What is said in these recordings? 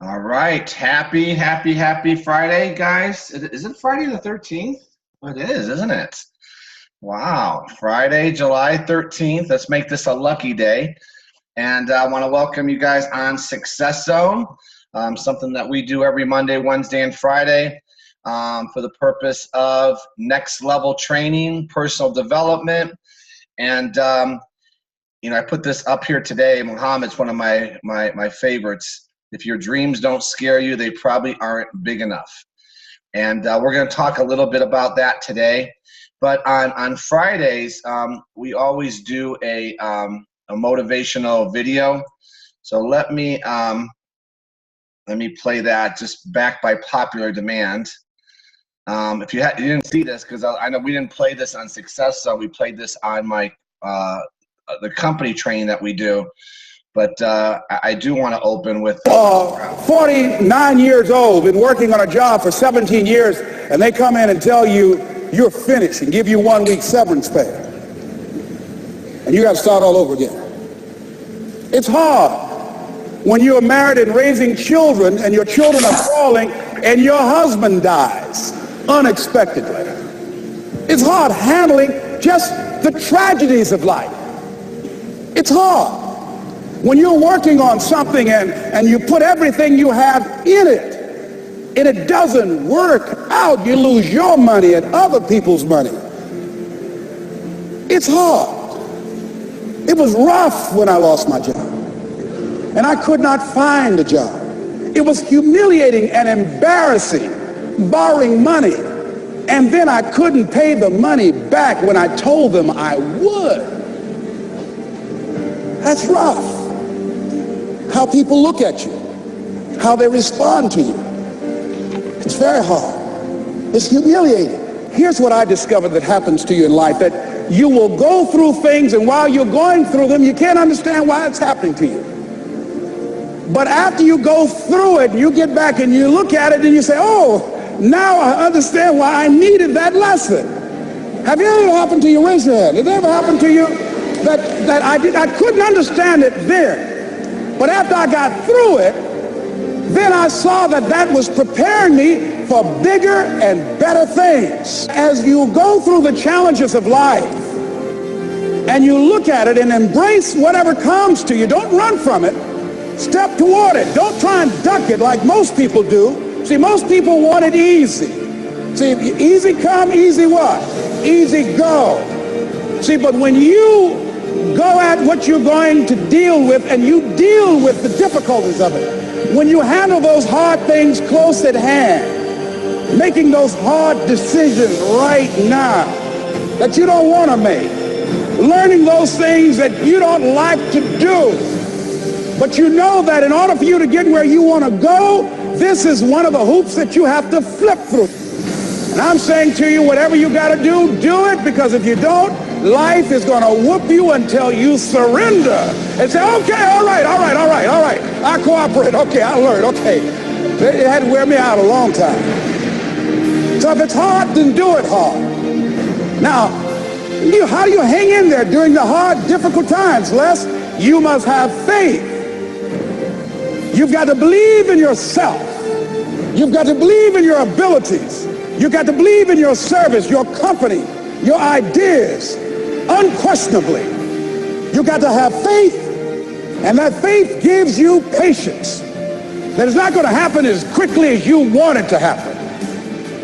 All right. Happy Friday, guys. Is it Friday the 13th? Well, it is, isn't it? Wow. Friday, July 13th. Let's make this a lucky day. And I want to welcome you guys on Success Zone, something that we do every Monday, Wednesday, and Friday for the purpose of next level training, personal development. And, I put this up here today. Muhammad's one of my favorites. If your dreams don't scare you, they probably aren't big enough. And we're going to talk a little bit about that today. But on Fridays, we always do a motivational video. So let me play that, just backed by popular demand. If you didn't see this, because I know we didn't play this on Success, so we played this on my the company training that we do. But I do want to open with 49 years old, been working on a job for 17 years, and they come in and tell you you're finished and give you 1 week severance pay. And you got to start all over again. It's hard when you're married and raising children and your children are falling and your husband dies unexpectedly. It's hard handling just the tragedies of life. It's hard when you're working on something and you put everything you have in it and it doesn't work out. You lose your money and other people's money. It's hard. It was rough when I lost my job and I could not find a job. It was humiliating and embarrassing, borrowing money, and then I couldn't pay the money back when I told them I would. That's rough. How people look at you, how they respond to you. It's very hard. It's humiliating. Here's what I discovered that happens to you in life, that you will go through things, and while you're going through them, you can't understand why it's happening to you. But after you go through it, you get back and you look at it and you say, oh, now I understand why I needed that lesson. Have you ever happened to you? Raise your hand. Has it ever happened to you that I couldn't understand it then? But after I got through it, then I saw that was preparing me for bigger and better things. As you go through the challenges of life and you look at it and embrace whatever comes to you, don't run from it. Step toward it. Don't try and duck it like most people do. See, most people want it easy. See, easy come, easy what? Easy go. See, but when you go at what you're going to deal with and you deal with the difficulties of it, when you handle those hard things close at hand, making those hard decisions right now that you don't want to make, learning those things that you don't like to do, but you know that in order for you to get where you want to go, this is one of the hoops that you have to flip through. And I'm saying to you, whatever you got to do, do it, because if you don't, life is going to whoop you until you surrender and say, okay, all right, I cooperate, okay, I learned, okay. It had to wear me out a long time. So if it's hard, then do it hard. Now, how do you hang in there during the hard, difficult times, Les? You must have faith. You've got to believe in yourself. You've got to believe in your abilities. You've got to believe in your service, your company, your ideas. Unquestionably, you've got to have faith, and that faith gives you patience. That it's not going to happen as quickly as you want it to happen.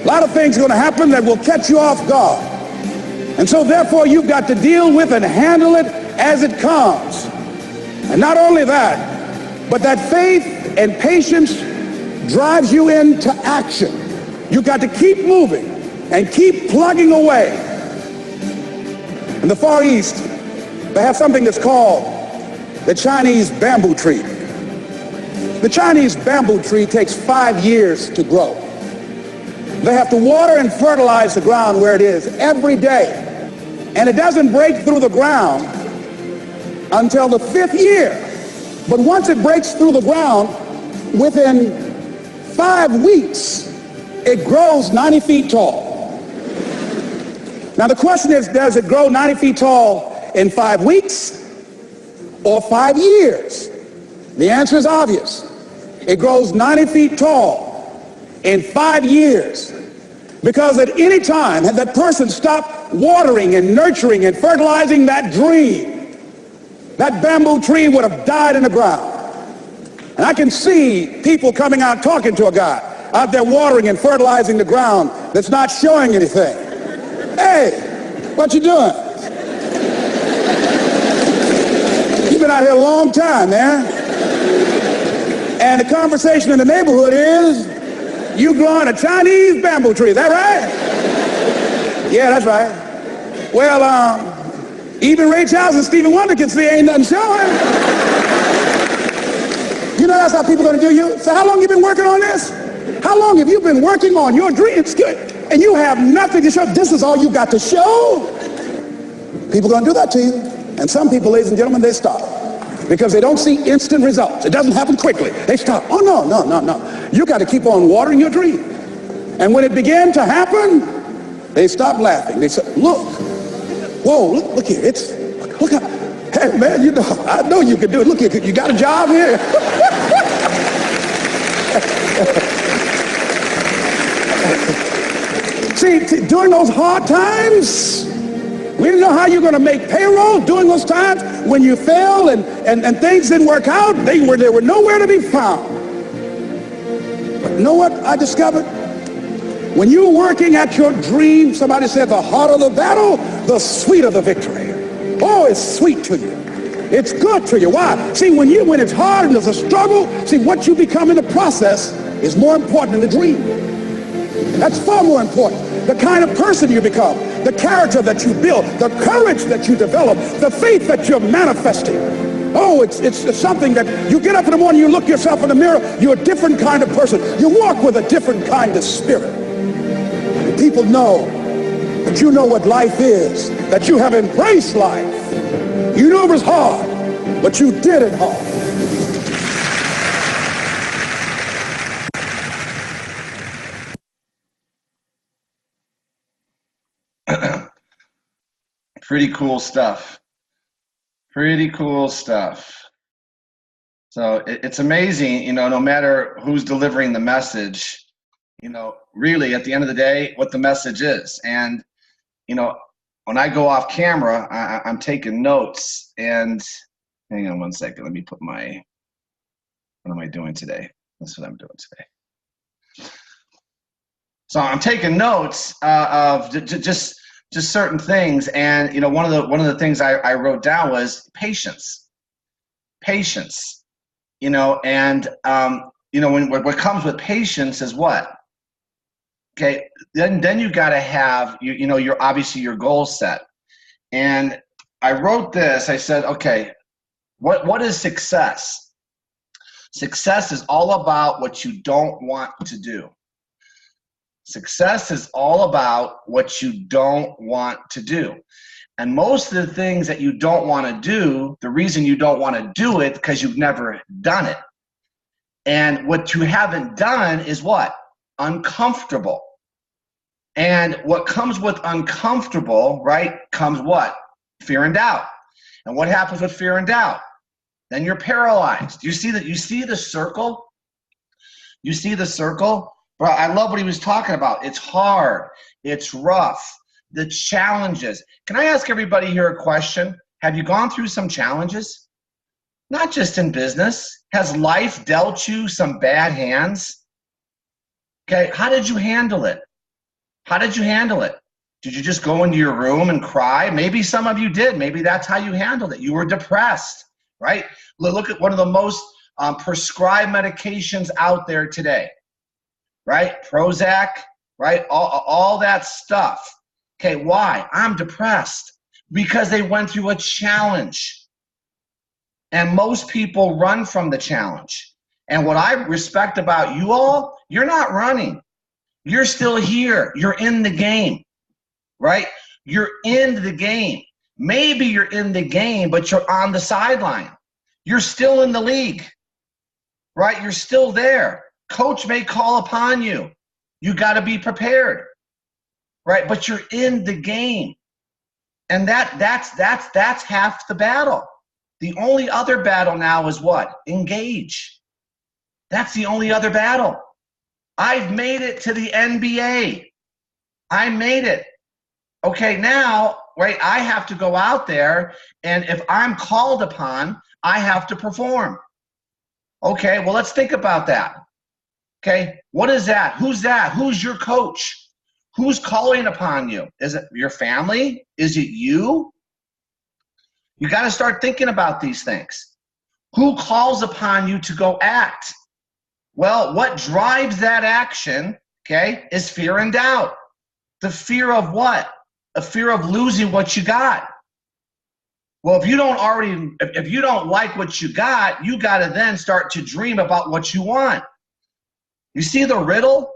A lot of things are going to happen that will catch you off guard. And so therefore you've got to deal with and handle it as it comes. And not only that, but that faith and patience drives you into action. You've got to keep moving and keep plugging away. In the Far East, they have something that's called the Chinese bamboo tree. The Chinese bamboo tree takes 5 years to grow. They have to water and fertilize the ground where it is every day. And it doesn't break through the ground until the 5th year. But once it breaks through the ground, within 5 weeks, it grows 90 feet tall. Now the question is, does it grow 90 feet tall in 5 weeks or 5 years? The answer is obvious. It grows 90 feet tall in 5 years. Because at any time, had that person stopped watering and nurturing and fertilizing that dream, that bamboo tree would have died in the ground. And I can see people coming out talking to a guy out there watering and fertilizing the ground that's not showing anything. Hey, what you doing? You've been out here a long time, man. And the conversation in the neighborhood is, you growing a Chinese bamboo tree, is that right? Yeah, that's right. Well, even Ray Charles and Stevie Wonder can see ain't nothing showing. You know that's how people are going to do you? So how long have you been working on this? How long have you been working on your dreams? And you have nothing to show. This is all you got to show. People are going to do that to you. And some people, ladies and gentlemen, they stop. Because they don't see instant results. It doesn't happen quickly. They stop. Oh, no. You got to keep on watering your dream. And when it began to happen, they stopped laughing. They said, look. Whoa, look here. Look how, hey, man, you know, I know you can do it. Look here, you got a job here? See, during those hard times, we didn't know how you're going to make payroll. During those times when you failed and things didn't work out, they were nowhere to be found. But you know what I discovered? When you're working at your dream, somebody said the harder the battle, the sweeter the victory. Oh, it's sweet to you. It's good to you. Why? See, when it's hard and there's a struggle, see, what you become in the process is more important than the dream. That's far more important. The kind of person you become, the character that you build, the courage that you develop, the faith that you're manifesting. Oh, it's something that you get up in the morning, you look yourself in the mirror, you're a different kind of person. You walk with a different kind of spirit. And people know that you know what life is, that you have embraced life. You know it was hard, but you did it hard. Pretty cool stuff. Pretty cool stuff. So it's amazing, you know, no matter who's delivering the message, you know, really at the end of the day, what the message is. And, you know, when I go off camera, I'm taking notes. And hang on one second. Let me put what am I doing today? That's what I'm doing today. So I'm taking notes of just certain things. And, you know, one of the things I wrote down was patience, you know, and, you know, what comes with patience is what? Okay, then you got to have, you know, obviously your goal set. And I wrote this, I said, okay, what is success? Success is all about what you don't want to do. Success is all about what you don't want to do. And most of the things that you don't want to do, the reason you don't want to do it because you've never done it. And what you haven't done is what? Uncomfortable. And what comes with uncomfortable, right, comes what? Fear and doubt. And what happens with fear and doubt? Then you're paralyzed. You see the circle? You see the circle? Bro, I love what he was talking about. It's hard. It's rough. The challenges. Can I ask everybody here a question? Have you gone through some challenges? Not just in business. Has life dealt you some bad hands? Okay, how did you handle it? How did you handle it? Did you just go into your room and cry? Maybe some of you did. Maybe that's how you handled it. You were depressed, right? Look at one of the most prescribed medications out there today. Right? Prozac, right? All that stuff. Okay, why? I'm depressed. Because they went through a challenge. And most people run from the challenge. And what I respect about you all, you're not running. You're still here. You're in the game. Right? You're in the game. Maybe you're in the game, but you're on the sideline. You're still in the league. Right? You're still there. Coach may call upon you. You got to be prepared, right? But you're in the game, and that's half the battle. The only other battle now is what? Engage. That's the only other battle. I've made it to the NBA. I made it. Okay, now, right, I have to go out there, and if I'm called upon, I have to perform. Okay, well, let's think about that. Okay, what is that? Who's that? Who's your coach? Who's calling upon you? Is it your family? Is it you? You got to start thinking about these things. Who calls upon you to go act? Well, what drives that action, okay, is fear and doubt. The fear of what? A fear of losing what you got. Well, if you don't like what you got to then start to dream about what you want. You see the riddle?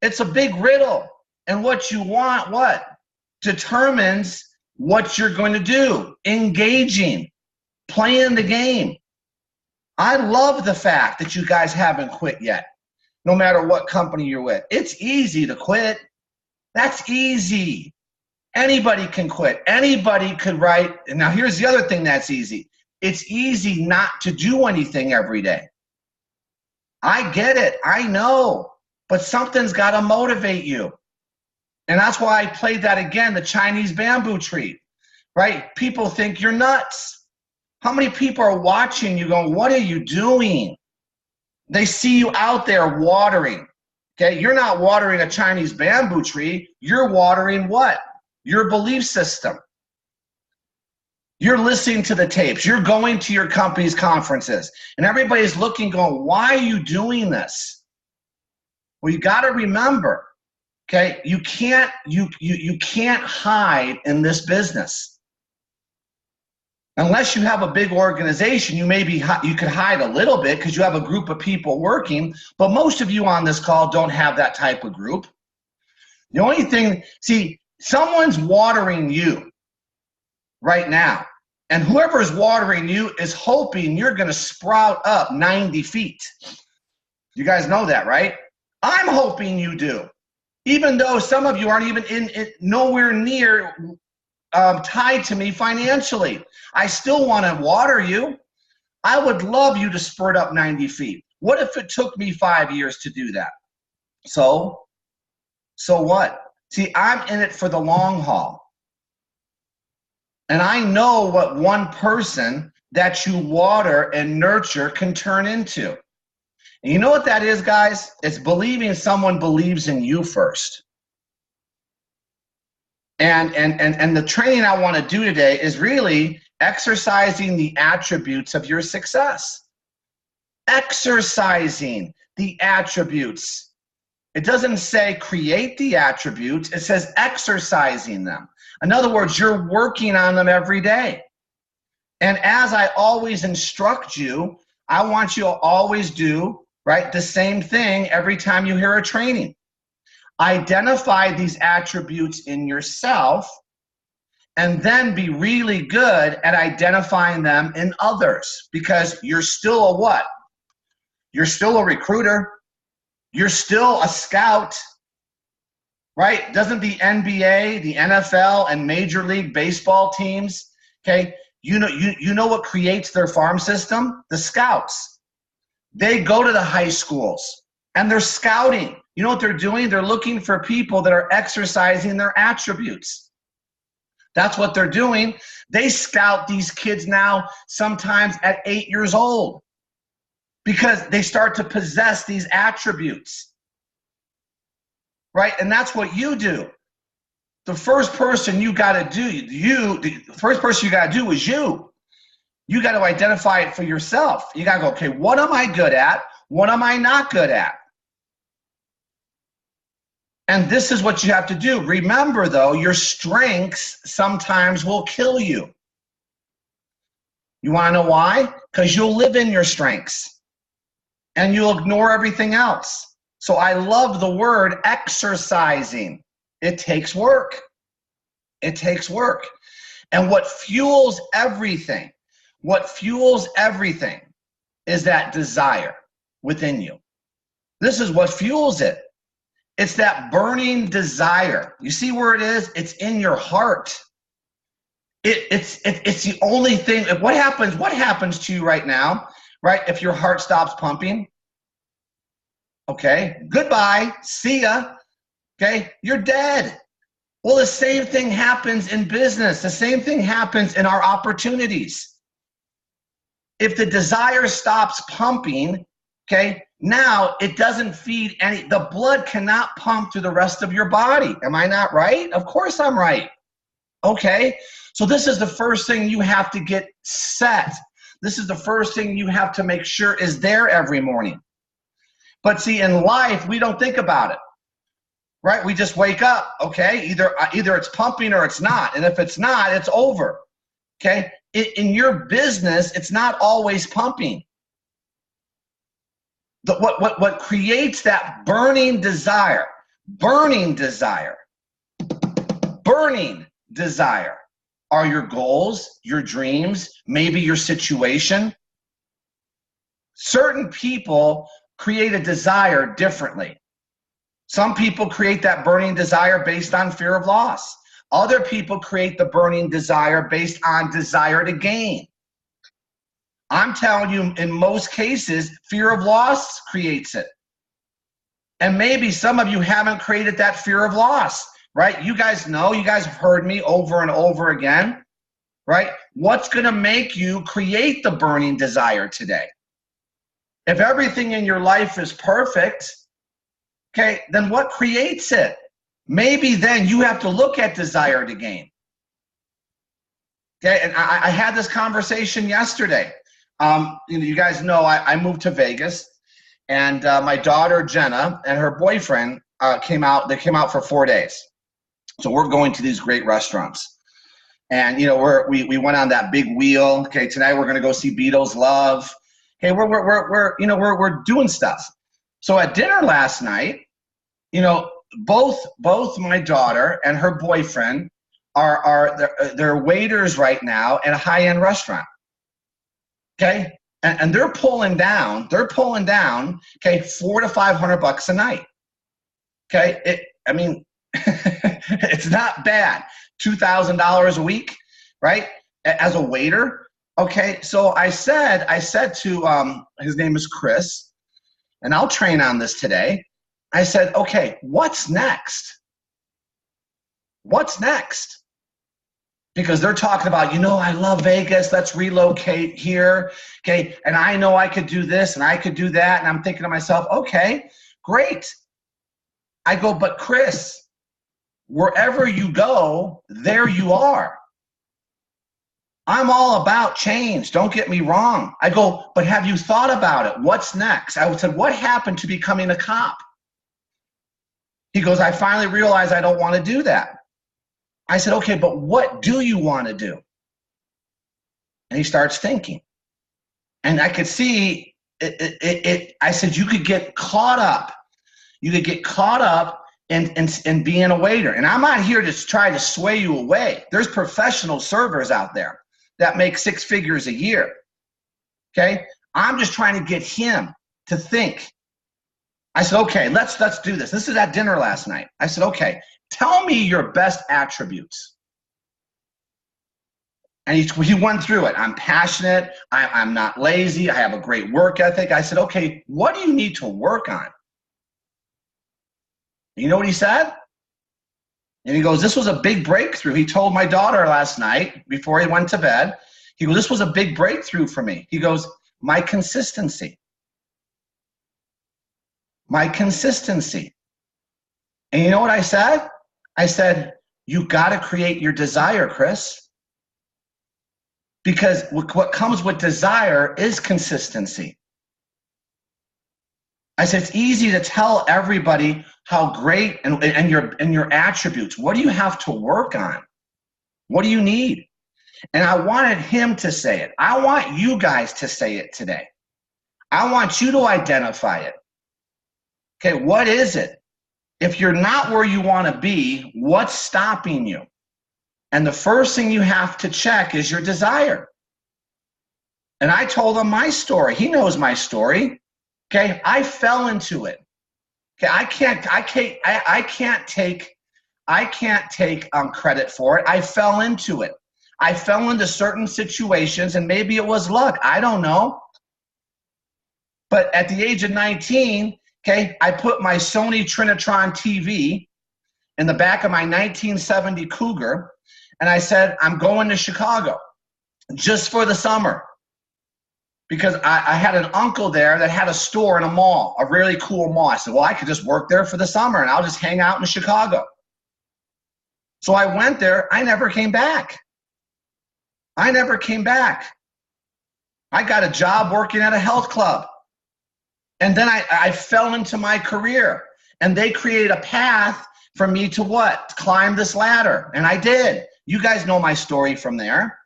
It's a big riddle. And what you want, what? Determines what you're going to do. Engaging, playing the game. I love the fact that you guys haven't quit yet, no matter what company you're with. It's easy to quit. That's easy. Anybody can quit. Anybody could write. And now here's the other thing that's easy. It's easy not to do anything every day. I get it. I know. But something's got to motivate you. And that's why I played that again, the Chinese bamboo tree, right? People think you're nuts. How many people are watching you going, what are you doing? They see you out there watering. Okay, you're not watering a Chinese bamboo tree. You're watering what? Your belief system. You're listening to the tapes. You're going to your company's conferences. And everybody's looking, going, why are you doing this? Well, you got to remember, okay, you can't hide in this business. Unless you have a big organization, you could hide a little bit because you have a group of people working, but most of you on this call don't have that type of group. The only thing, see, someone's watering you right now, and whoever's watering you is hoping you're going to sprout up 90 feet. You guys know that, right? I'm hoping you do, even though some of you aren't even nowhere near tied to me financially. I still want to water you. I would love you to spurt up 90 feet. What if it took me 5 years to do that? So what? See, I'm in it for the long haul. And I know what one person that you water and nurture can turn into. And you know what that is, guys? It's believing someone believes in you first. And the training I want to do today is really exercising the attributes of your success. Exercising the attributes. It doesn't say create the attributes. It says exercising them. In other words, you're working on them every day. And as I always instruct you, I want you to always do, right, the same thing every time you hear a training. Identify these attributes in yourself and then be really good at identifying them in others, because you're still a what? You're still a recruiter. You're still a scout, right? Doesn't the NBA, the NFL, and Major League Baseball teams, okay, you know what creates their farm system? The scouts. They go to the high schools and they're scouting. You know what they're doing? They're looking for people that are exercising their attributes. That's what they're doing. They scout these kids now sometimes at 8 years old because they start to possess these attributes, right? And that's what you do. The first person you got to do, the first person you got to do is you. You got to identify it for yourself. You got to go, okay, what am I good at? What am I not good at? And this is what you have to do. Remember, though, your strengths sometimes will kill you. You want to know why? Because you'll live in your strengths and you'll ignore everything else. So I love the word exercising. It takes work. It takes work. And what fuels everything is that desire within you. This is what fuels it. It's that burning desire. You see where it is? It's in your heart. It's the only thing. What happens to you right now, right? If your heart stops pumping, Okay, goodbye, see ya. Okay, you're dead. Well, the same thing happens in business. The same thing happens in our opportunities. If the desire stops pumping, okay, now it doesn't feed the blood cannot pump through the rest of your body. Am I not right? Of course I'm right. Okay, so this is the first thing you have to get set. This is the first thing you have to make sure is there every morning. But see, in life, we don't think about it. Right? We just wake up, okay? Either it's pumping or it's not. And if it's not, it's over, okay? In your business, it's not always pumping. What creates that burning desire are your goals, your dreams, maybe your situation. Certain people create a desire differently. Some people create that burning desire based on fear of loss. Other people create the burning desire based on desire to gain. I'm telling you, in most cases, fear of loss creates it. And maybe some of you haven't created that fear of loss, right? You guys know, you guys have heard me over and over again, right? What's going to make you create the burning desire today? If everything in your life is perfect, okay, then what creates it? Maybe then you have to look at desire to gain. Okay, and I had this conversation yesterday. You guys know I moved to Vegas, and my daughter Jenna and her boyfriend came out. They came out for 4 days. So we're going to these great restaurants, and we went on that big wheel. Okay, tonight we're going to go see Beatles Love. Okay, we're doing stuff. So at dinner last night, both my daughter and her boyfriend they're waiters right now at a high-end restaurant. Okay, and they're pulling down, okay, $400 to $500 a night. Okay, it's not bad. $2,000 a week, right? As a waiter. Okay, so I said to his name is Chris, and I'll train on this today. I said, okay, what's next? What's next? Because they're talking about, I love Vegas, let's relocate here, okay, and I know I could do this and I could do that, and I'm thinking to myself, okay, great. I go, but Chris, wherever you go, there you are. I'm all about change, don't get me wrong. I go, but have you thought about it? What's next? I said, what happened to becoming a cop? He goes, I finally realized I don't want to do that. I said, okay, but what do you want to do? And he starts thinking. And I could see I said, you could get caught up. You could get caught up in being a waiter. And I'm not here to try to sway you away. There's professional servers out there that make 6 figures a year. Okay? I'm just trying to get him to think. I said, okay, let's do this. This is at dinner last night. I said, okay, tell me your best attributes. And he went through it. I'm passionate. I'm not lazy. I have a great work ethic. I said, okay, what do you need to work on? You know what he said? And he goes, this was a big breakthrough. He told my daughter last night before he went to bed. He goes, this was a big breakthrough for me. He goes, my consistency. My consistency. And you know what I said? I said, you got to create your desire, Chris. Because what comes with desire is consistency. I said, it's easy to tell everybody how great and your attributes. What do you have to work on? What do you need? And I wanted him to say it. I want you guys to say it today. I want you to identify it. Okay, what is it? If you're not where you want to be, what's stopping you? And the first thing you have to check is your desire. And I told him my story. He knows my story. Okay, I fell into it. Okay, I can't take credit for it. I fell into it. I fell into certain situations, and maybe it was luck. I don't know. But at the age of 19, Okay, I put my Sony Trinitron TV in the back of my 1970 Cougar, and I said, I'm going to Chicago just for the summer. Because I had an uncle there that had a store in a mall, a really cool mall. I said, well, I could just work there for the summer and I'll just hang out in Chicago. So I went there. I never came back. I never came back. I got a job working at a health club. And then I fell into my career. And they created a path for me to what? Climb this ladder. And I did. You guys know my story from there.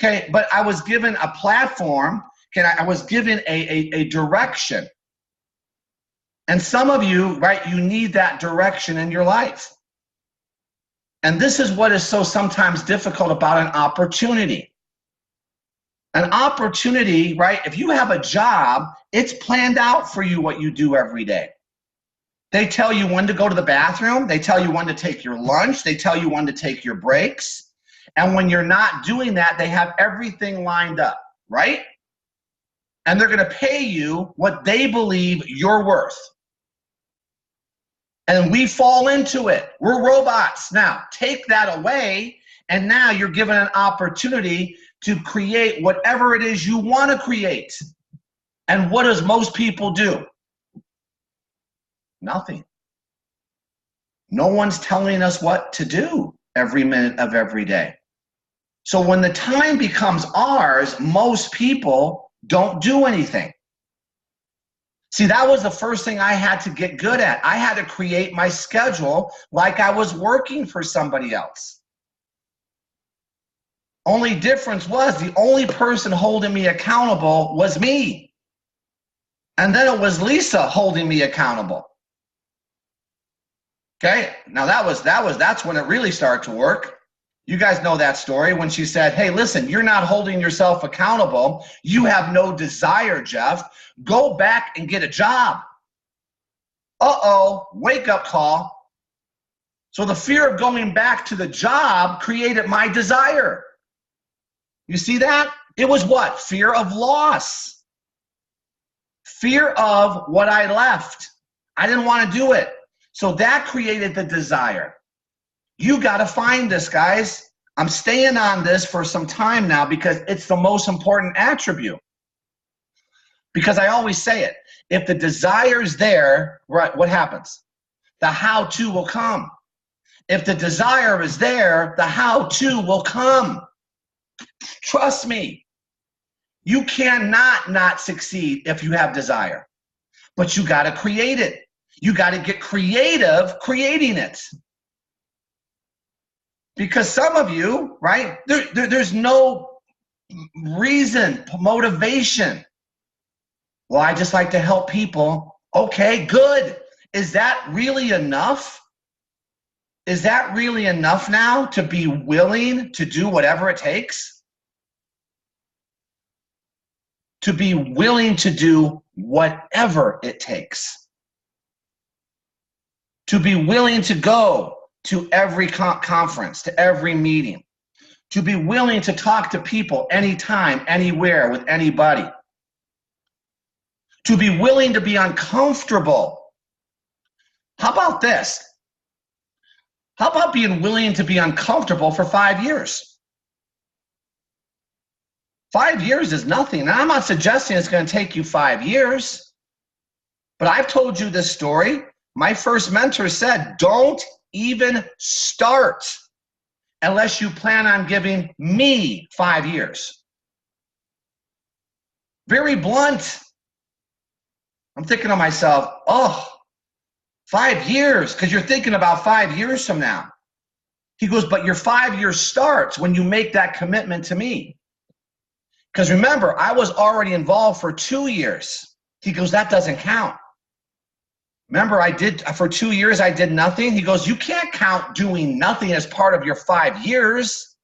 Okay, but I was given a platform. Okay, I was given a direction. And some of you, right, you need that direction in your life. And this is what is so sometimes difficult about an opportunity. An opportunity, right, if you have a job, it's planned out for you what you do every day. They tell you when to go to the bathroom. They tell you when to take your lunch. They tell you when to take your breaks. And when you're not doing that, they have everything lined up, right? And they're going to pay you what they believe you're worth. And we fall into it. We're robots. Now, take that away, and now you're given an opportunity to create whatever it is you want to create. And what does most people do? Nothing. No one's telling us what to do every minute of every day. So when the time becomes ours, most people don't do anything. See, that was the first thing I had to get good at. I had to create my schedule like I was working for somebody else. Only difference was the only person holding me accountable was me. And then it was Lisa holding me accountable. Okay, now that's when it really started to work. You guys know that story when she said, hey, listen, you're not holding yourself accountable. You have no desire, Jeff. Go back and get a job. Uh-oh, wake up call. So the fear of going back to the job created my desire. You see that? It was what? Fear of loss. Fear of what I left. I didn't want to do it. So that created the desire. You got to find this, guys. I'm staying on this for some time now because it's the most important attribute. Because I always say it. If the desire is there, right, what happens? The how-to will come. If the desire is there, the how-to will come. Trust me. You cannot not succeed if you have desire. But you got to create it. You got to get creative creating it. Because some of you, right, there's no reason, motivation. Well, I just like to help people. Okay, good. Is that really enough? Is that really enough now to be willing to do whatever it takes? To be willing to do whatever it takes. To be willing to go to every conference, to every meeting, to be willing to talk to people anytime, anywhere, with anybody, to be willing to be uncomfortable. How about this? How about being willing to be uncomfortable for 5 years? 5 years is nothing. And I'm not suggesting it's going to take you 5 years, but I've told you this story. My first mentor said, don't even start unless you plan on giving me 5 years. Very blunt. I'm thinking to myself, oh, 5 years, because you're thinking about 5 years from now. He goes, but your 5 years starts when you make that commitment to me. Because remember, I was already involved for 2 years. He goes, that doesn't count. Remember, for 2 years, I did nothing. He goes, you can't count doing nothing as part of your 5 years.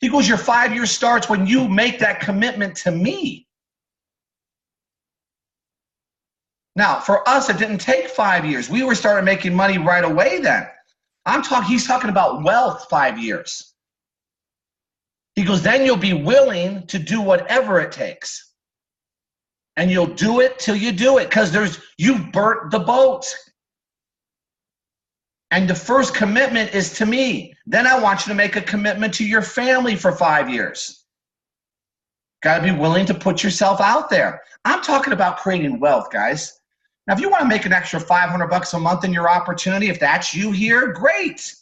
He goes, your 5 years starts when you make that commitment to me. Now, for us, it didn't take 5 years. We started making money right away then. He's talking about wealth 5 years. He goes, then you'll be willing to do whatever it takes. And you'll do it till you do it, because you've burnt the boat. And the first commitment is to me. Then I want you to make a commitment to your family for 5 years. Got to be willing to put yourself out there. I'm talking about creating wealth, guys. Now, if you want to make an extra $500 a month in your opportunity, if that's you here, great.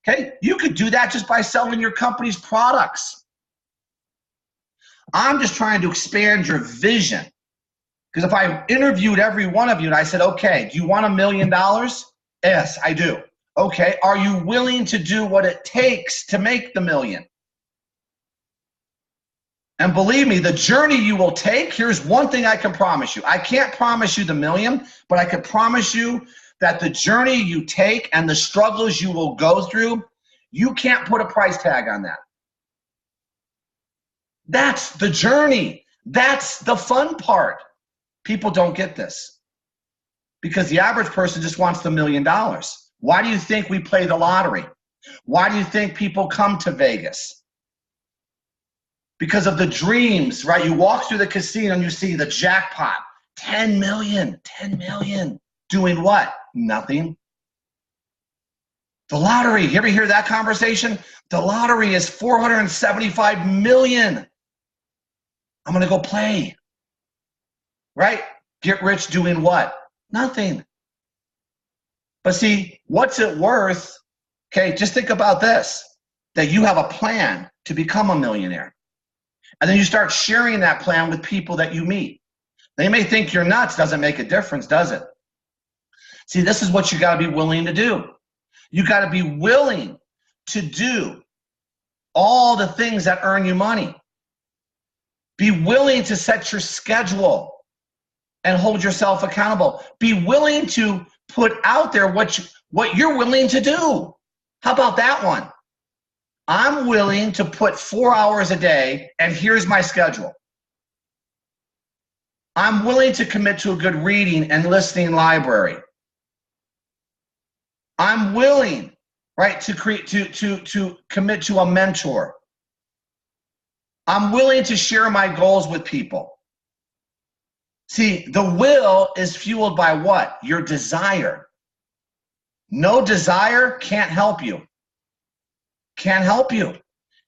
Okay, you could do that just by selling your company's products. I'm just trying to expand your vision. Because if I interviewed every one of you and I said, okay, do you want $1 million? Yes, I do. Okay, are you willing to do what it takes to make the million? And believe me, the journey you will take, here's one thing I can promise you. I can't promise you the million, but I can promise you that the journey you take and the struggles you will go through, you can't put a price tag on that. That's the journey. That's the fun part. People don't get this because the average person just wants the $1 million. Why do you think we play the lottery? Why do you think people come to Vegas? Because of the dreams, right? You walk through the casino and you see the jackpot, 10 million, 10 million. Doing what? Nothing. The lottery, you ever hear that conversation? The lottery is 475 million. I'm gonna go play, right? Get rich doing what? Nothing. But see, what's it worth? Okay, just think about this, that you have a plan to become a millionaire. And then you start sharing that plan with people that you meet. They may think you're nuts, doesn't make a difference, does it? See, this is what you gotta be willing to do. You gotta be willing to do all the things that earn you money. Be willing to set your schedule and hold yourself accountable. Be willing to put out there what you're willing to do. How about that one? I'm willing to put 4 hours a day, and here's my schedule. I'm willing to commit to a good reading and listening library. I'm willing, right, to commit to a mentor. I'm willing to share my goals with people. See, the will is fueled by what? Your desire. No desire can't help you. Can't help you.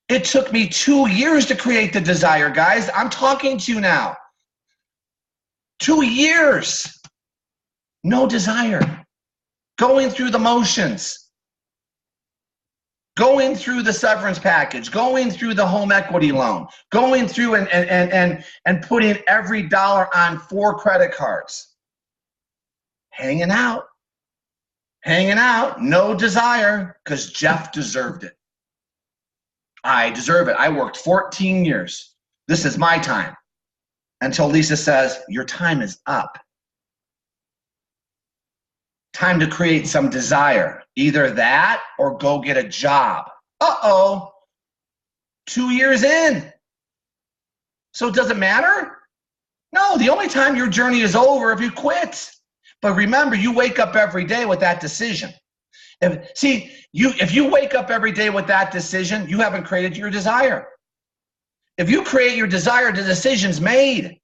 It took me 2 years to create the desire, guys. I'm talking to you now. 2 years. No desire. Going through the motions. Going through the severance package. Going through the home equity loan. Going through and putting every dollar on 4 credit cards. Hanging out. Hanging out. No desire, because Jeff deserved it. I deserve it. I worked 14 years. This is my time. Until Lisa says, your time is up. Time to create some desire. Either that or go get a job. Uh-oh. 2 years in. So does it matter? No, the only time your journey is over if you quit. But remember, you wake up every day with that decision. If you wake up every day with that decision, you haven't created your desire. If you create your desire, the decision's made.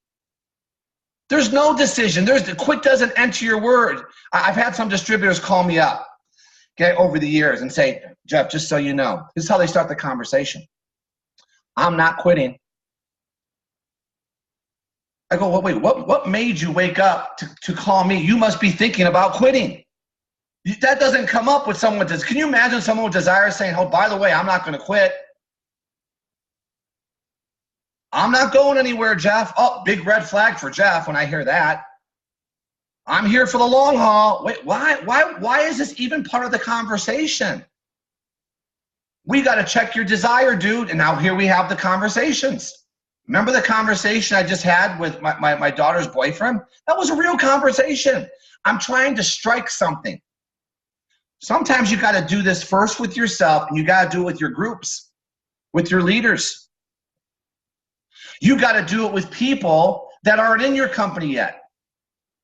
There's no decision. The quit doesn't enter your word. I've had some distributors call me up, okay, over the years and say, Jeff, just so you know, this is how they start the conversation. I'm not quitting. I go, well, wait, what made you wake up to call me? You must be thinking about quitting. That doesn't come up with someone. Can you imagine someone with desire saying, oh, by the way, I'm not going to quit. I'm not going anywhere, Jeff. Oh, big red flag for Jeff when I hear that. I'm here for the long haul. Wait, why is this even part of the conversation? We got to check your desire, dude. And now here we have the conversations. Remember the conversation I just had with my daughter's boyfriend? That was a real conversation. I'm trying to strike something. Sometimes you got to do this first with yourself, and you got to do it with your groups, with your leaders. You got to do it with people that aren't in your company yet.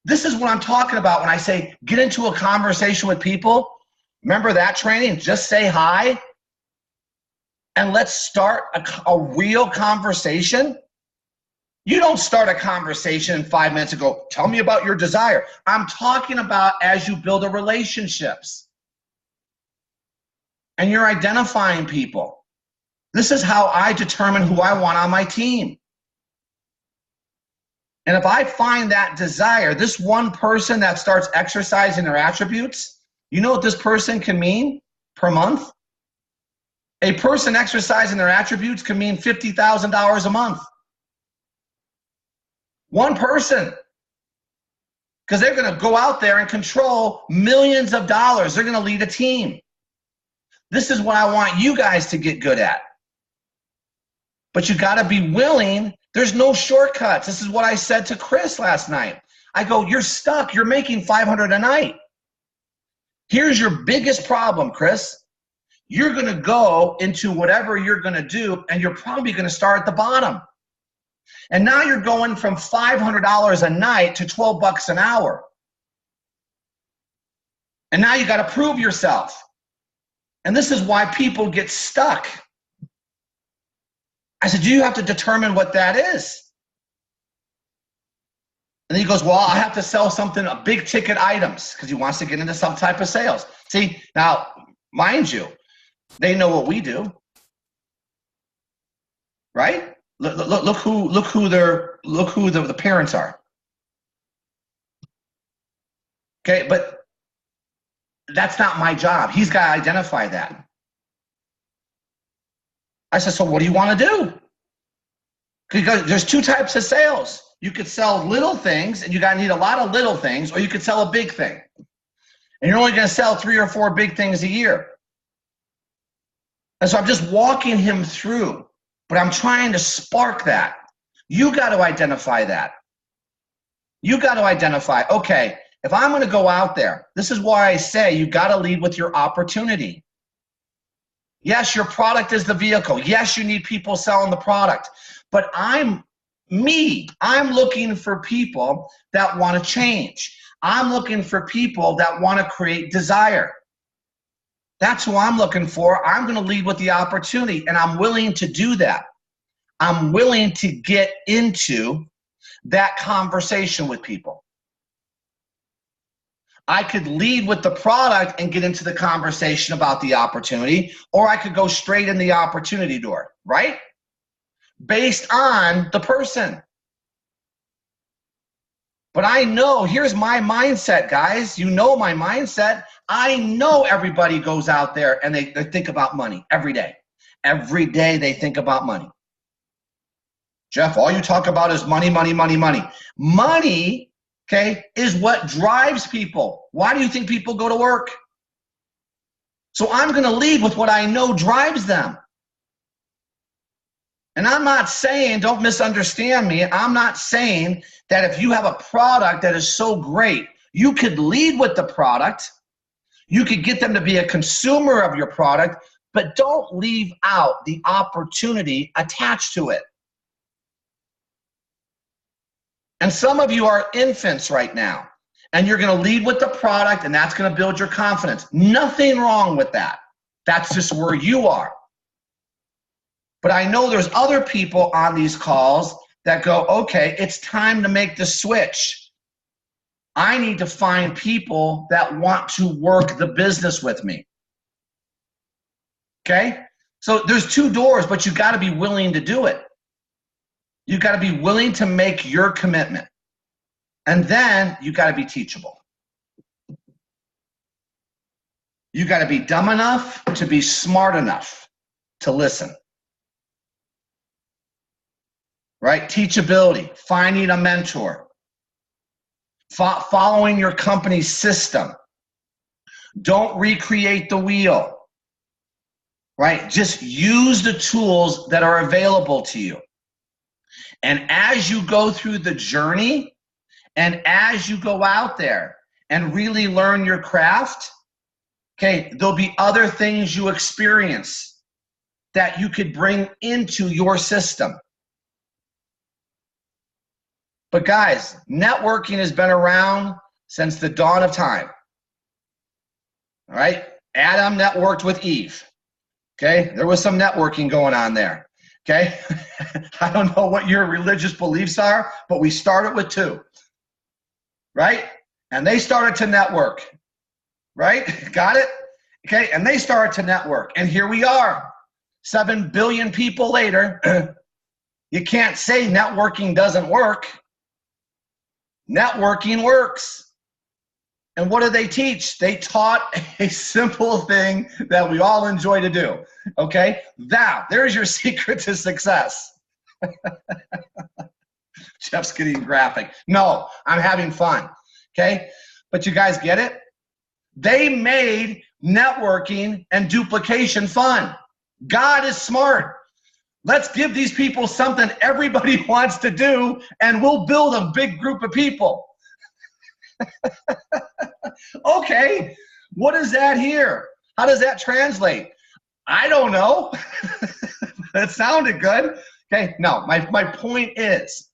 This is what I'm talking about when I say get into a conversation with people. Remember that training? Just say hi, and let's start a real conversation. You don't start a conversation in 5 minutes and go, tell me about your desire. I'm talking about as you build a relationships. And you're identifying people. This is how I determine who I want on my team. And if I find that desire, this one person that starts exercising their attributes, you know what this person can mean per month? A person exercising their attributes can mean $50,000 a month. One person. Because they're going to go out there and control millions of dollars. They're going to lead a team. This is what I want you guys to get good at. But you got to be willing. There's no shortcuts. This is what I said to Chris last night. I go, you're stuck. You're making $500 a night. Here's your biggest problem, Chris. You're going to go into whatever you're going to do, and you're probably going to start at the bottom. And now you're going from $500 a night to $12 an hour. And now you got to prove yourself. And this is why people get stuck. I said, you have to determine what that is. And he goes, well, I have to sell something, big ticket items, because he wants to get into some type of sales. See, now, mind you, they know what we do, right? Look who the parents are. Okay, but that's not my job. He's got to identify that. I said, so what do you want to do? Because there's two types of sales. You could sell little things, and you got to need a lot of little things, or you could sell a big thing. And you're only going to sell 3 or 4 big things a year. And so I'm just walking him through, but I'm trying to spark that. You got to identify that. You got to identify, okay, if I'm going to go out there, this is why I say you got to lead with your opportunity. Yes, your product is the vehicle. Yes, you need people selling the product. But I'm looking for people that want to change. I'm looking for people that want to create desire. That's who I'm looking for. I'm going to lead with the opportunity, and I'm willing to do that. I'm willing to get into that conversation with people. I could lead with the product and get into the conversation about the opportunity, or I could go straight in the opportunity door, right? Based on the person. But I know, here's my mindset, guys. You know my mindset. I know everybody goes out there and they think about money every day. Every day they think about money. Jeff, all you talk about is money, money, money, money. Money, okay, is what drives people. Why do you think people go to work? So I'm going to lead with what I know drives them. And I'm not saying, don't misunderstand me, I'm not saying that if you have a product that is so great, you could lead with the product, you could get them to be a consumer of your product, but don't leave out the opportunity attached to it. And some of you are infants right now, and you're going to lead with the product, and that's going to build your confidence. Nothing wrong with that. That's just where you are. But I know there's other people on these calls that go, okay, it's time to make the switch. I need to find people that want to work the business with me. Okay? So there's 2 doors, but you got to be willing to do it. You got to be willing to make your commitment. And then you got to be teachable. You got to be dumb enough to be smart enough to listen. Right? Teachability, finding a mentor, following your company's system. Don't recreate the wheel. Right? Just use the tools that are available to you. And as you go through the journey, and as you go out there and really learn your craft, okay, there'll be other things you experience that you could bring into your system. But guys, networking has been around since the dawn of time. All right? Adam networked with Eve. Okay? There was some networking going on there. Okay? I don't know what your religious beliefs are, but we started with 2, right? And they started to network, right? Got it? Okay, and they started to network. And here we are, 7 billion people later. You can't say networking doesn't work. Networking works. And what do they teach? They taught a simple thing that we all enjoy to do, okay? There's your secret to success. Jeff's getting graphic. No, I'm having fun, okay? But you guys get it? They made networking and duplication fun. God is smart. Let's give these people something everybody wants to do, and we'll build a big group of people. Okay, what is that here? How does that translate? I don't know. That sounded good. Okay, no, my point is,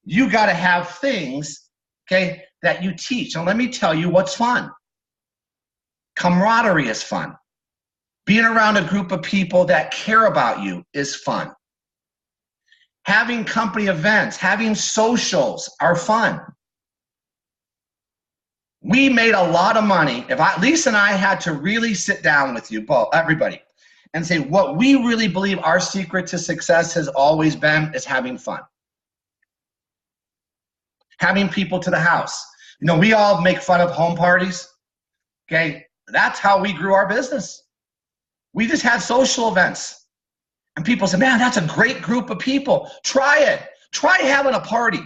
you got to have things, okay, that you teach. And let me tell you what's fun. Camaraderie is fun. Being around a group of people that care about you is fun. Having company events, having socials are fun. We made a lot of money. Lisa and I had to really sit down with you, everybody, and say what we really believe our secret to success has always been is having fun. Having people to the house. You know, we all make fun of home parties. Okay, that's how we grew our business. We just had social events. And people said, man, that's a great group of people. Try it. Try having a party.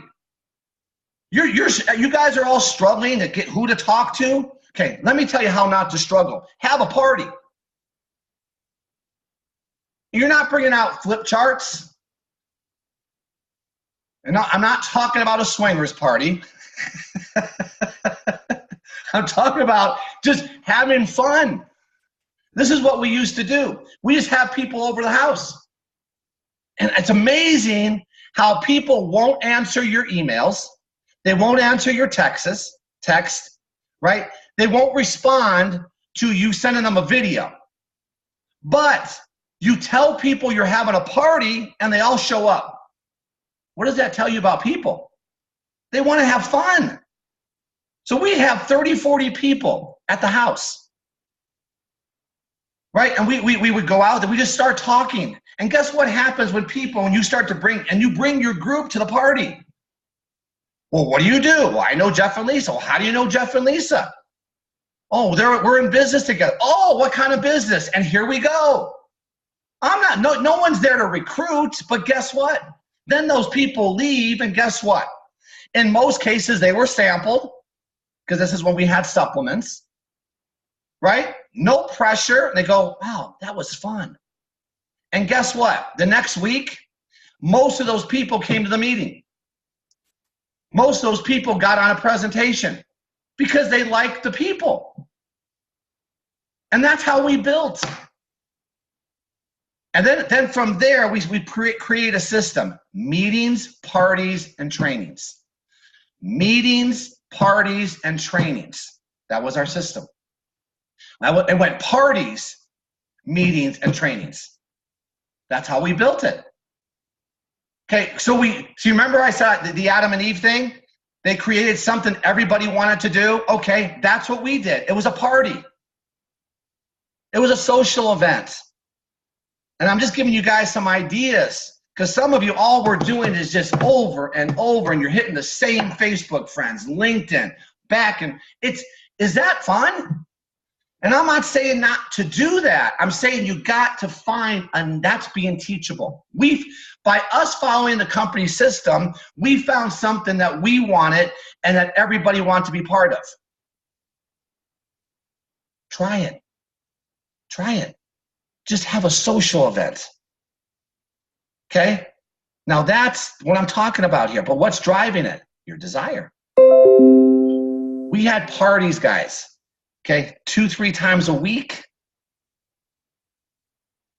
You guys are all struggling to get who to talk to. Okay, let me tell you how not to struggle. Have a party. You're not bringing out flip charts. And I'm not talking about a swingers party. I'm talking about just having fun. This is what we used to do. We just have people over the house. And it's amazing how people won't answer your emails. They won't answer your text, right? They won't respond to you sending them a video. But you tell people you're having a party and they all show up. What does that tell you about people? They want to have fun. So we have 30, 40 people at the house, right? And we would go out and we just start talking. And guess what happens when you start to bring your group to the party? Well, what do you do? Well, I know Jeff and Lisa. Well, how do you know Jeff and Lisa? Oh, we're in business together. Oh, what kind of business? And here we go. No one's there to recruit, but guess what? Then those people leave, and guess what? In most cases, they were sampled, because this is when we had supplements, right? No pressure. And they go, wow, that was fun. And guess what? The next week, most of those people came to the meeting. Most of those people got on a presentation because they liked the people. And that's how we built. And then from there, we create a system. Meetings, parties, and trainings. Meetings, parties, and trainings. That was our system. It went parties, meetings, and trainings. That's how we built it. Okay, so you remember I said the Adam and Eve thing? They created something everybody wanted to do. Okay, that's what we did. It was a party. It was a social event. And I'm just giving you guys some ideas, because some of you, all we're doing is just over and over, and you're hitting the same Facebook friends, LinkedIn, back, and is that fun? And I'm not saying not to do that. I'm saying you got to find, and that's being teachable. By us following the company system, we found something that we wanted and that everybody wanted to be part of. Try it. Try it. Just have a social event. Okay? Now that's what I'm talking about here. But what's driving it? Your desire. We had parties, guys. Okay? 2-3 times a week.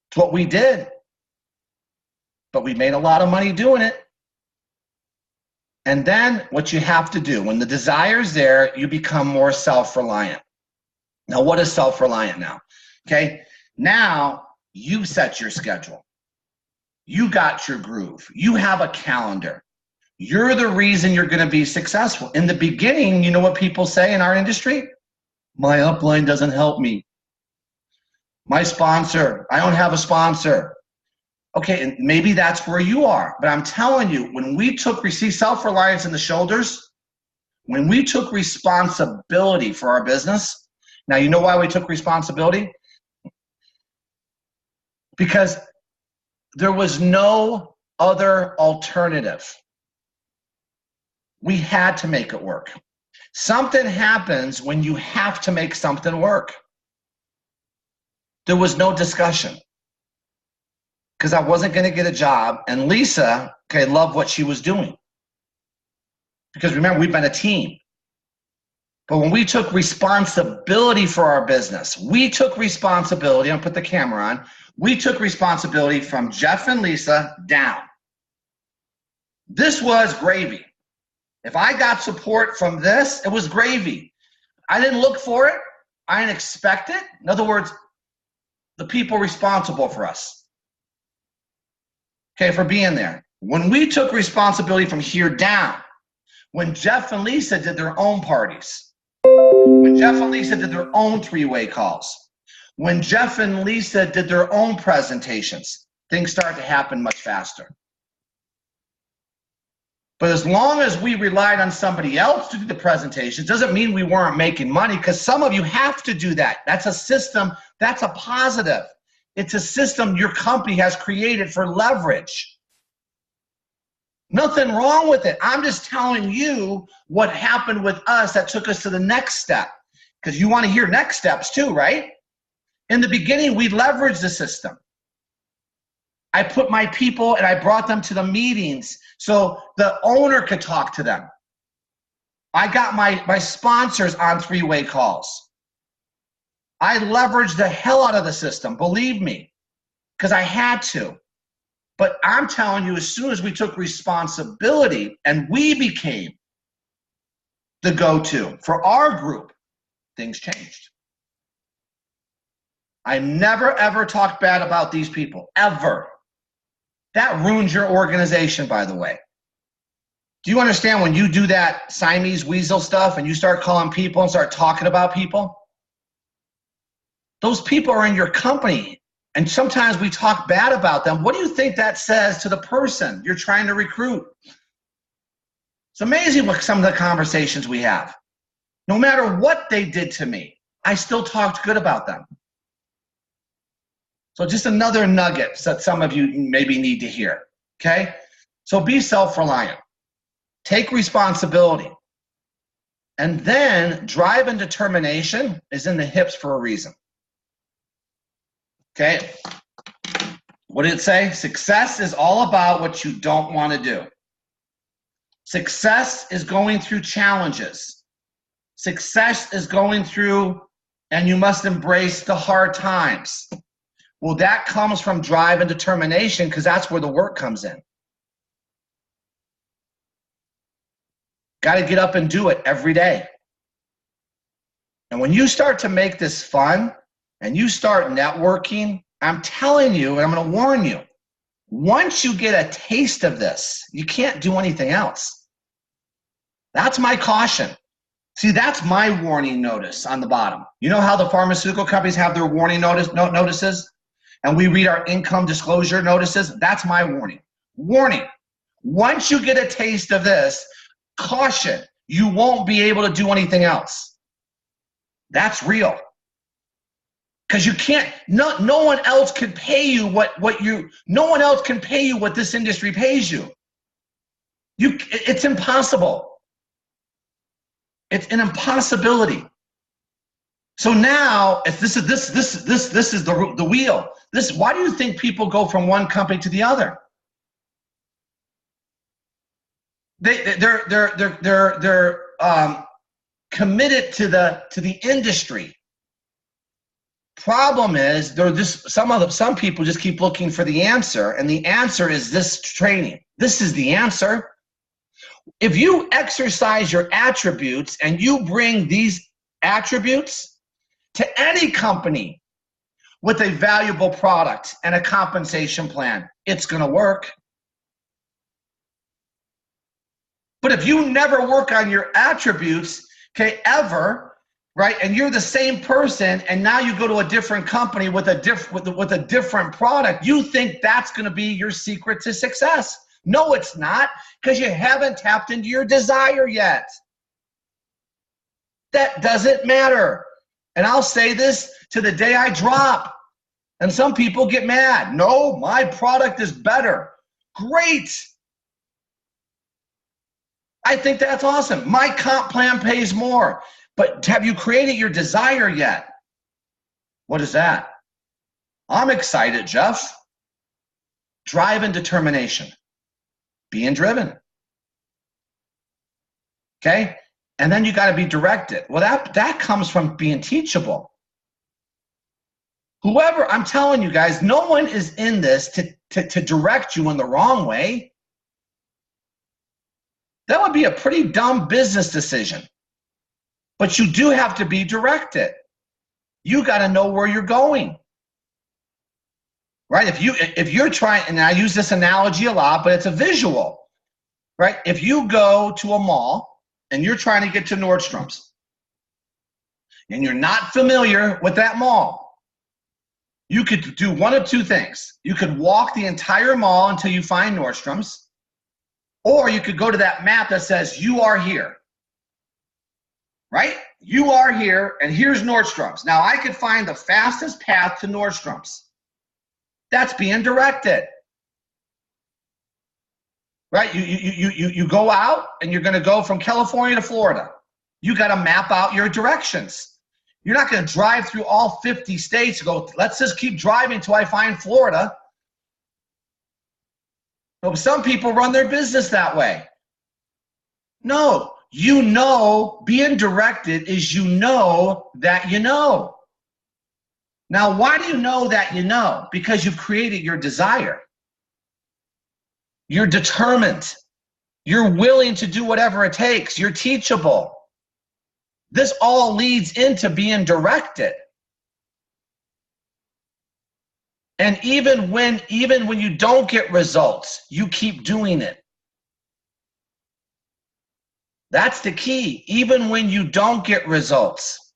It's what we did. But we made a lot of money doing it. And then what you have to do, when the desire's there, you become more self-reliant. Now, what is self-reliant now? Okay? Now, You set your schedule. You got your groove. You have a calendar. You're the reason you're going to be successful. In the beginning, you know what people say in our industry? My upline doesn't help me. My sponsor, I don't have a sponsor. Okay, and maybe that's where you are. But I'm telling you, when we took self-reliance in the shoulders, when we took responsibility for our business, now you know why we took responsibility? Because there was no other alternative. We had to make it work. Something happens when you have to make something work. There was no discussion because I wasn't going to get a job. And Lisa, okay, loved what she was doing. Because remember, we've been a team. But when we took responsibility for our business, we took responsibility, I'll put the camera on, we took responsibility from Jeff and Lisa down. This was gravy. If I got support from this, it was gravy. I didn't look for it. I didn't expect it. In other words, the people responsible for us, okay, for being there. When we took responsibility from here down, when Jeff and Lisa did their own parties, when Jeff and Lisa did their own three-way calls, when Jeff and Lisa did their own presentations, things started to happen much faster. But as long as we relied on somebody else to do the presentations, doesn't mean we weren't making money, because some of you have to do that. That's a system, that's a positive. It's a system your company has created for leverage. Nothing wrong with it. I'm just telling you what happened with us that took us to the next step, because you want to hear next steps too, right? In the beginning, we leveraged the system. I put my people and I brought them to the meetings so the owner could talk to them. I got my sponsors on three-way calls. I leveraged the hell out of the system, believe me, because I had to. But I'm telling you, as soon as we took responsibility and we became the go-to for our group, things changed. I never, ever talked bad about these people, ever. That ruins your organization, by the way. Do you understand when you do that Siamese weasel stuff and you start calling people and start talking about people? Those people are in your company, and sometimes we talk bad about them. What do you think that says to the person you're trying to recruit? It's amazing what some of the conversations we have. No matter what they did to me, I still talked good about them. So just another nugget that some of you maybe need to hear, okay? So be self-reliant. Take responsibility. And then drive and determination is in the hips for a reason. Okay? What did it say? Success is all about what you don't want to do. Success is going through challenges. Success is going through, and you must embrace the hard times. Well, that comes from drive and determination, because that's where the work comes in. Got to get up and do it every day. And when you start to make this fun and you start networking, I'm telling you, and I'm going to warn you, once you get a taste of this, you can't do anything else. That's my caution. See, that's my warning notice on the bottom. You know how the pharmaceutical companies have their warning notices? And we read our income disclosure notices? That's my warning. Warning. Once you get a taste of this, caution, you won't be able to do anything else. That's real. Because you can't, no one else can pay you no one else can pay you what this industry pays you. It's impossible. It's an impossibility. So now, if this is the wheel. Why do you think people go from one company to the other? They're committed to the industry. Problem is, some people just keep looking for the answer, and the answer is this training. This is the answer. If you exercise your attributes and you bring these attributes to any company, with a valuable product and a compensation plan, it's going to work. But if you never work on your attributes, okay, ever, right, and you're the same person, and now you go to a different company with a different product, you think that's going to be your secret to success. No, it's not, because you haven't tapped into your desire yet. That doesn't matter. And I'll say this to the day I drop. And some people get mad. No, my product is better. Great. I think that's awesome. My comp plan pays more. But have you created your desire yet? What is that? I'm excited, Jeff. Drive and determination. Being driven. Okay? And then you got to be directed. Well, that comes from being teachable. Whoever, I'm telling you guys, no one is in this to direct you in the wrong way. That would be a pretty dumb business decision. But you do have to be directed. You got to know where you're going. Right? If you're trying, and I use this analogy a lot, but it's a visual. Right? If you go to a mall and you're trying to get to Nordstrom's and you're not familiar with that mall, you could do one of two things. You could walk the entire mall until you find Nordstrom's, or you could go to that map that says you are here. Right? You are here, and here's Nordstrom's. Now, I could find the fastest path to Nordstrom's. That's being directed. Right? You go out, and you're going to go from California to Florida. You got to map out your directions. You're not going to drive through all 50 states and go, let's just keep driving until I find Florida. But some people run their business that way. No. You know, being directed is you know that you know. Now, why do you know that you know? Because you've created your desire. You're determined. You're willing to do whatever it takes. You're teachable. This all leads into being directed. And even when you don't get results, you keep doing it. That's the key, even when you don't get results.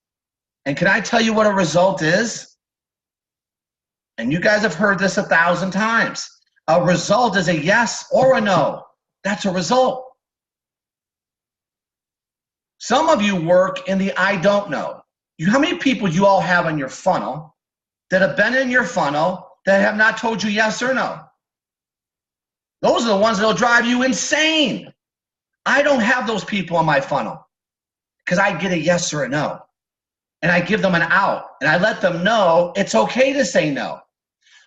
And can I tell you what a result is? And you guys have heard this 1,000 times. A result is a yes or a no. That's a result. Some of you work in the I don't know. How many people you all have in your funnel that have been in your funnel that have not told you yes or no? Those are the ones that will drive you insane. I don't have those people in my funnel because I get a yes or a no. And I give them an out. And I let them know it's okay to say no.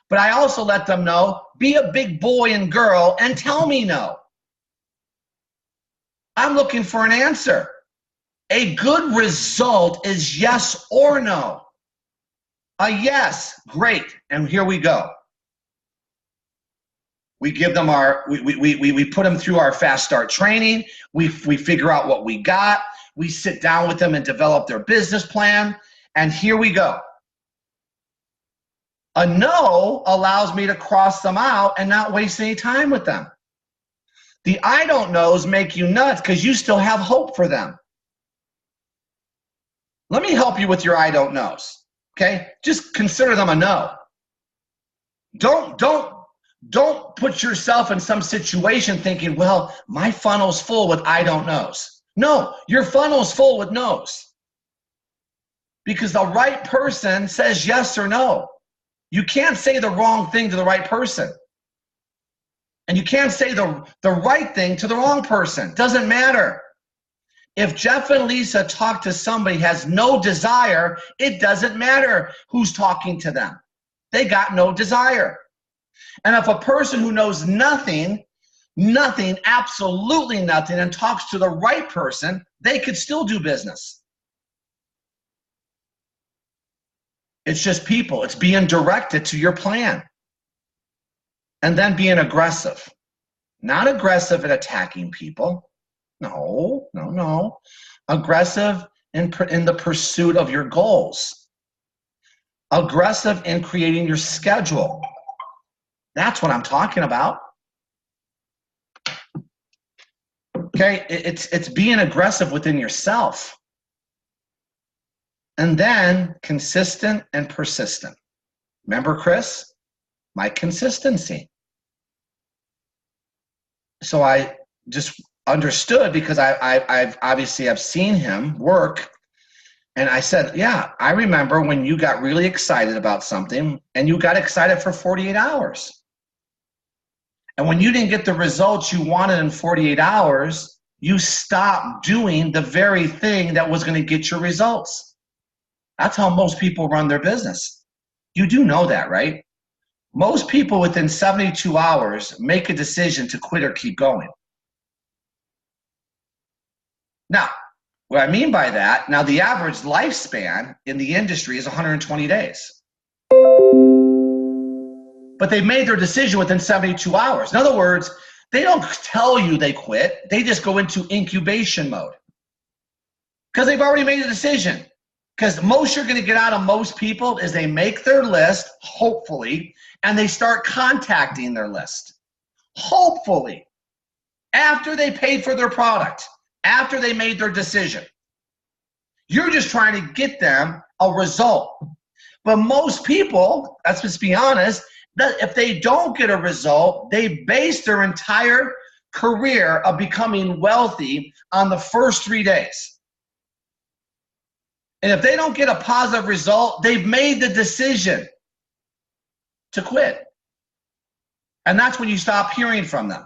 But I also let them know, be a big boy and girl and tell me no. I'm looking for an answer. A good result is yes or no. A yes, great. And here we go. We give them we put them through our fast start training. We figure out what we got. We sit down with them and develop their business plan. And here we go. A no allows me to cross them out and not waste any time with them. The I don't knows make you nuts because you still have hope for them. Let me help you with your I don't knows. Okay? Just consider them a no. Don't put yourself in some situation thinking, well, my funnel's full with I don't knows. No, your funnel's full with no's. Because the right person says yes or no. You can't say the wrong thing to the right person. And you can't say the right thing to the wrong person. Doesn't matter. If Jeff and Lisa talk to somebody who has no desire, it doesn't matter who's talking to them. They got no desire. And if a person who knows nothing, absolutely nothing, and talks to the right person, they could still do business. It's just people. It's being directed to your plan. And then being aggressive. Not aggressive at attacking people. No. Aggressive in the pursuit of your goals. Aggressive in creating your schedule. That's what I'm talking about. Okay, it's being aggressive within yourself. And then consistent and persistent. Remember, Chris? My consistency. So I just understood, because I've obviously I've seen him work, and I said, yeah, I remember when you got really excited about something and you got excited for 48 hours. And when you didn't get the results you wanted in 48 hours, you stopped doing the very thing that was going to get your results. That's how most people run their business. You do know that, right? Most people within 72 hours make a decision to quit or keep going. Now, what I mean by that, now the average lifespan in the industry is 120 days. But they made their decision within 72 hours. In other words, they don't tell you they quit. They just go into incubation mode. Because they've already made a decision. Because most you're going to get out of most people is they make their list, hopefully, and they start contacting their list. Hopefully. After they paid for their product. After they made their decision. You're just trying to get them a result. But most people, let's just be honest, that if they don't get a result, they base their entire career of becoming wealthy on the first 3 days. And if they don't get a positive result, they've made the decision to quit. And that's when you stop hearing from them.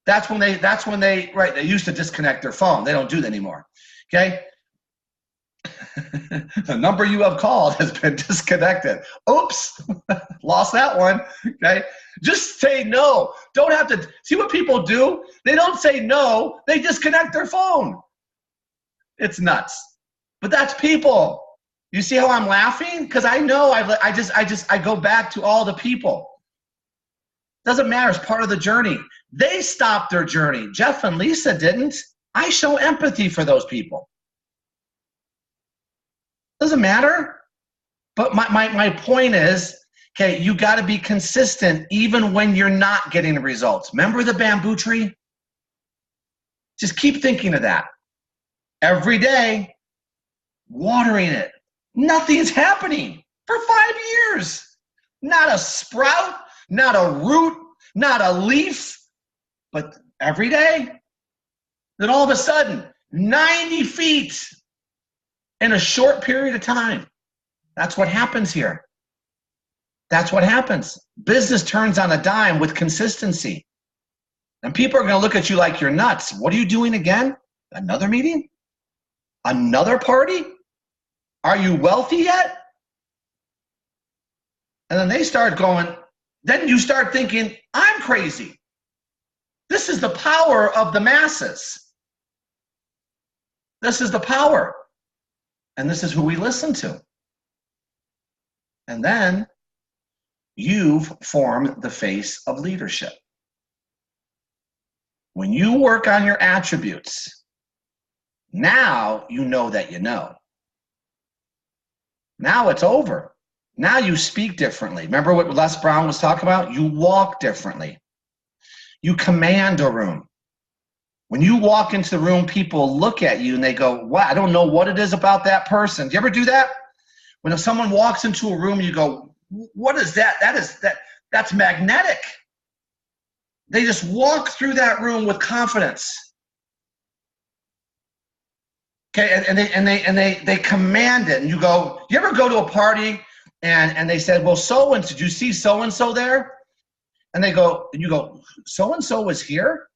That's when they, right, they used to disconnect their phone. They don't do that anymore, okay? The number you have called has been disconnected. Oops, lost that one, okay? Just say no. Don't have to, see what people do? They don't say no, they disconnect their phone. It's nuts. But that's people. You see how I'm laughing? Because I know I go back to all the people. Doesn't matter, it's part of the journey. They stopped their journey. Jeff and Lisa didn't. I show empathy for those people. Doesn't matter. But my point is, okay, you got to be consistent even when you're not getting the results. Remember the bamboo tree? Just keep thinking of that. Every day, watering it. Nothing's happening for 5 years. Not a sprout, not a root, not a leaf, but every day. Then all of a sudden, 90 feet in a short period of time. That's what happens here. That's what happens. Business turns on a dime with consistency. And people are going to look at you like you're nuts. What are you doing again? Another meeting? Another party? Are you wealthy yet? And then they start going, then you start thinking, I'm crazy. This is the power of the masses. This is the power. And this is who we listen to. And then you've formed the face of leadership. When you work on your attributes, now you know that you know. Now it's over. Now you speak differently. Remember what Les Brown was talking about? You walk differently. You command a room. When you walk into the room, people look at you and they go, wow, I don't know what it is about that person. Do you ever do that? When someone walks into a room, you go, what is that? That's magnetic. They just walk through that room with confidence. Okay, and they command it. And you go, you ever go to a party and they said, well, so-and-so, did you see so-and-so there? And they go, and you go, so-and-so was here?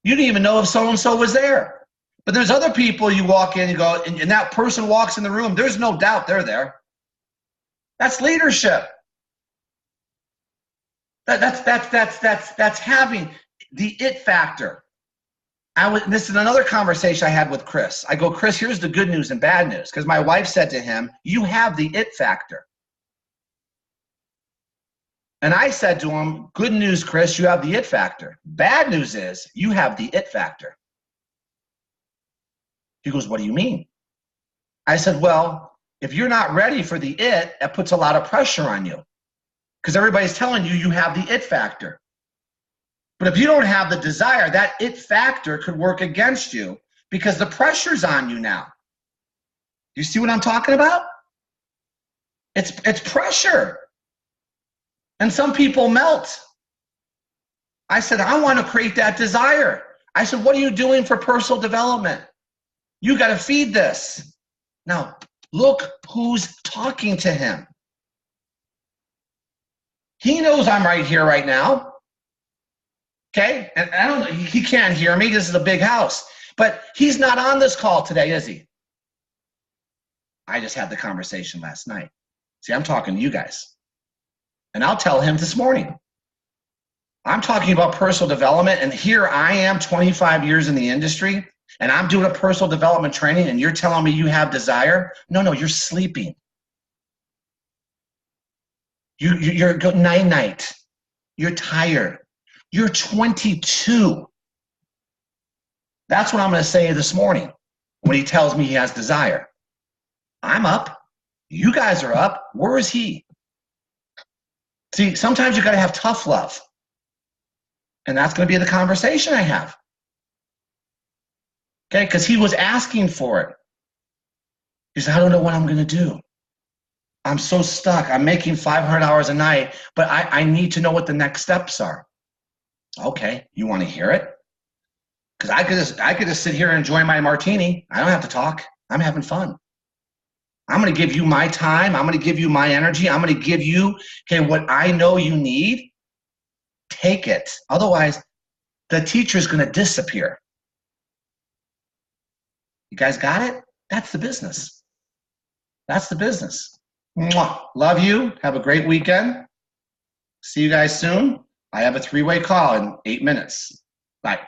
You didn't even know if so-and-so was there. But there's other people you walk in and go, and that person walks in the room, there's no doubt they're there. That's leadership. That's having the it factor. This is another conversation I had with Chris. I go, Chris, here's the good news and bad news. Because my wife said to him, you have the it factor. And I said to him, good news, Chris, you have the it factor. Bad news is you have the it factor. He goes, what do you mean? I said, well, If you're not ready for the it, that puts a lot of pressure on you because everybody's telling you you have the it factor. But if you don't have the desire, that it factor could work against you because the pressure's on you now. You see what I'm talking about? It's pressure. And some people melt. I said, I want to create that desire. I said, what are you doing for personal development? You got to feed this. Now, look who's talking to him. He knows I'm right here right now. Okay? And I don't know, he can't hear me. This is a big house. But he's not on this call today, is he? I just had the conversation last night. See, I'm talking to you guys. And I'll tell him this morning. I'm talking about personal development, and here I am 25 years in the industry, and I'm doing a personal development training, and you're telling me you have desire? No, you're sleeping. You're good night-night. You're tired. You're 22. That's what I'm going to say this morning when he tells me he has desire. I'm up. You guys are up. Where is he? See, sometimes you got to have tough love. And that's going to be the conversation I have. Okay, because he was asking for it. He said, I don't know what I'm going to do. I'm so stuck. I'm making 500 hours a night, but I need to know what the next steps are. Okay, you want to hear it? Because I could just sit here and enjoy my martini. I don't have to talk. I'm having fun. I'm going to give you my time. I'm going to give you my energy. I'm going to give you, okay, what I know you need. Take it. Otherwise, the teacher is going to disappear. You guys got it? That's the business. That's the business. Mwah. Love you. Have a great weekend. See you guys soon. I have a 3-way call in 8 minutes. Bye.